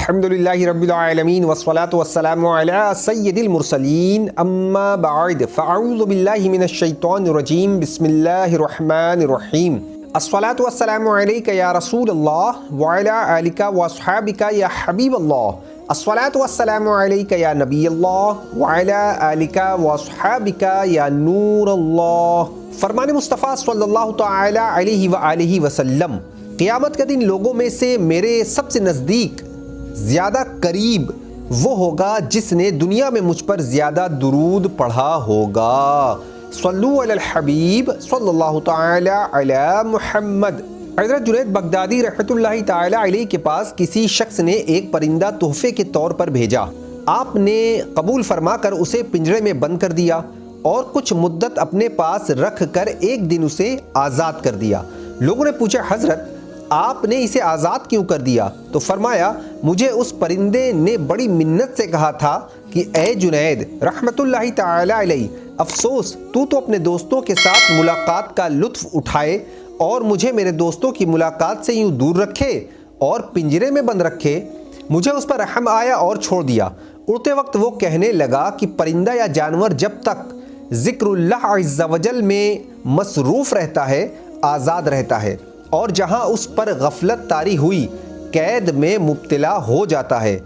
الحمدللہ رب العالمین والصلاة والسلام علی سید المرسلین اما بعد فاعوذ باللہ من الشیطان الرجیم بسم اللہ الرحمن الرحیم الصلاة والسلام علیک یا رسول اللہ وعلی آلک واصحابک یا حبیب اللہ الصلاة والسلام علیک یا نبی اللہ وعلی آلک واصحابک یا نور اللہ۔ فرمان مصطفیٰ صلی اللہ تعالی علیہ وآلہ وسلم، قیامت کا دن لوگوں میں سے میرے سب سے نزدیک زیادہ قریب وہ ہوگا جس نے دنیا میں مجھ پر زیادہ درود پڑھا ہوگا۔ صلو علی الحبیب صلی اللہ تعالی علی محمد۔ حضرت جنید بغدادی رحمۃ اللہ تعالی علیہ کے پاس کسی شخص نے ایک پرندہ تحفے کے طور پر بھیجا۔ آپ نے قبول فرما کر اسے پنجرے میں بند کر دیا اور کچھ مدت اپنے پاس رکھ کر ایک دن اسے آزاد کر دیا۔ لوگوں نے پوچھا، حضرت آپ نے اسے آزاد کیوں کر دیا؟ تو فرمایا، مجھے اس پرندے نے بڑی منت سے کہا تھا کہ اے جنید رحمت اللہ تعالی علیہ، افسوس تو اپنے دوستوں کے ساتھ ملاقات کا لطف اٹھائے اور مجھے میرے دوستوں کی ملاقات سے یوں دور رکھے اور پنجرے میں بند رکھے۔ مجھے اس پر رحم آیا اور چھوڑ دیا۔ اڑتے وقت وہ کہنے لگا کہ پرندہ یا جانور جب تک ذکر اللہ عز و جل میں مصروف رہتا ہے آزاد رہتا ہے، اور جہاں اس پر غفلت طاری ہوئی قید میں مبتلا ہو جاتا ہے۔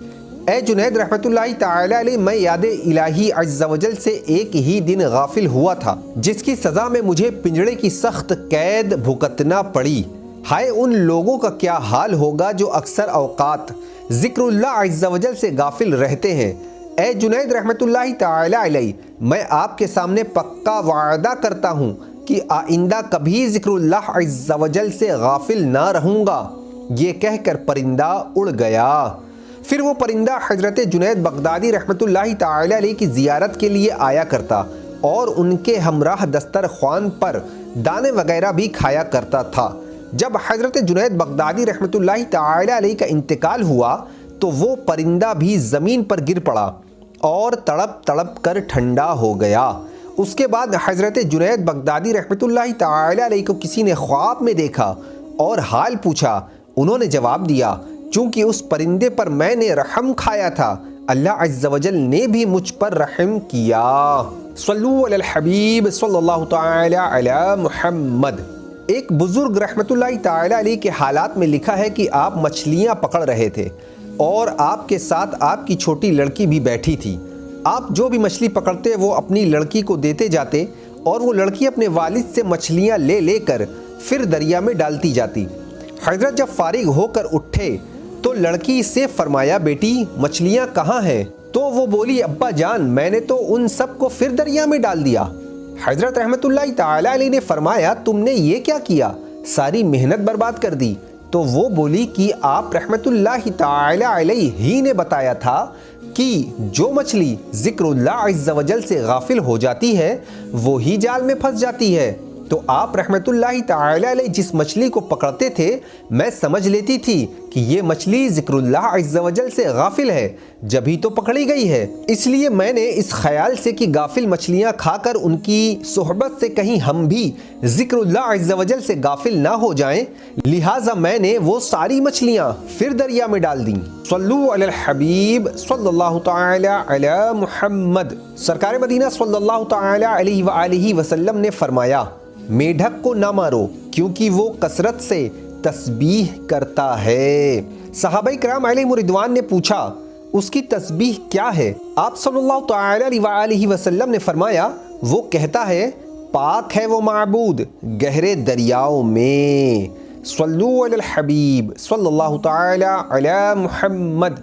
اے جنید رحمت اللہ تعالی علیہ، میں یاد الہی عز و جل سے ایک ہی دن غافل ہوا تھا جس کی سزا میں مجھے پنجرے کی سخت قید بھگتنا پڑی۔ ہائے ان لوگوں کا کیا حال ہوگا جو اکثر اوقات ذکر اللہ عز و جل سے غافل رہتے ہیں۔ اے جنید رحمت اللہ تعالی علیہ، میں آپ کے سامنے پکا وعدہ کرتا ہوں کہ آئندہ کبھی ذکر اللہ عز و جل سے غافل نہ رہوں گا۔ یہ کہہ کر پرندہ اڑ گیا۔ پھر وہ پرندہ حضرت جنید بغدادی رحمت اللہ تعالی علیہ کی زیارت کے لیے آیا کرتا اور ان کے ہمراہ دسترخوان پر دانے وغیرہ بھی کھایا کرتا تھا۔ جب حضرت جنید بغدادی رحمت اللہ تعالی علیہ کا انتقال ہوا تو وہ پرندہ بھی زمین پر گر پڑا اور تڑپ تڑپ کر ٹھنڈا ہو گیا۔ اس کے بعد حضرت جنید بغدادی رحمت اللہ تعالی علیہ کو کسی نے خواب میں دیکھا اور حال پوچھا۔ انہوں نے جواب دیا، چونکہ اس پرندے پر میں نے رحم کھایا تھا، اللہ عز و جل نے بھی مجھ پر رحم کیا۔ صلو علی الحبیب صلی اللہ تعالی علی محمد۔ ایک بزرگ رحمت اللہ تعالی علیہ کے حالات میں لکھا ہے کہ آپ مچھلیاں پکڑ رہے تھے اور آپ کے ساتھ آپ کی چھوٹی لڑکی بھی بیٹھی تھی۔ آپ جو بھی مچھلی پکڑتے وہ اپنی لڑکی کو دیتے جاتے اور وہ لڑکی اپنے والد سے مچھلیاں لے لے کر پھر دریا میں ڈالتی جاتی۔ حضرت جب فارغ ہو کر اٹھے تو لڑکی سے فرمایا، بیٹی مچھلیاں کہاں ہیں؟ تو وہ بولی، ابا جان میں نے تو ان سب کو پھر دریا میں ڈال دیا۔ حضرت رحمت اللہ تعالی علیہ نے فرمایا، تم نے یہ کیا کیا؟ ساری محنت برباد کر دی۔ تو وہ بولی کہ آپ رحمت اللہ تعالی علیہ ہی نے بتایا تھا کہ جو مچھلی ذکر اللہ عز و جل سے غافل ہو جاتی ہے وہی جال میں پھنس جاتی ہے۔ تو آپ رحمت اللہ تعالی علیہ جس مچھلی کو پکڑتے تھے میں سمجھ لیتی تھی کہ یہ مچھلی ذکر اللہ عز و جل سے غافل ہے، جبھی تو پکڑی گئی ہے۔ اس لیے میں نے اس خیال سے کہ غافل مچھلیاں کھا کر ان کی صحبت سے کہیں ہم بھی ذکر اللہ عز و جل سے غافل نہ ہو جائیں، لہٰذا میں نے وہ ساری مچھلیاں پھر دریا میں ڈال دیں۔ صلو علی الحبیب صلی اللہ تعالی علی محمد۔ سرکار مدینہ صلی اللہ تعالی علیہ وآلہ وسلم نے فرمایا، میڈک کو نہ مارو کیونکہ وہ کثرت سے تسبیح کرتا ہے۔ صحابہ کرام علیہم رضوان نے پوچھا، اس کی تسبیح کیا ہے؟ آپ صلی اللہ تعالی علیہ وآلہ وسلم نے فرمایا، وہ کہتا ہے، پاک ہے وہ معبود گہرے دریاؤں میں۔ صلو علی الحبیب صلی اللہ تعالی علی محمد۔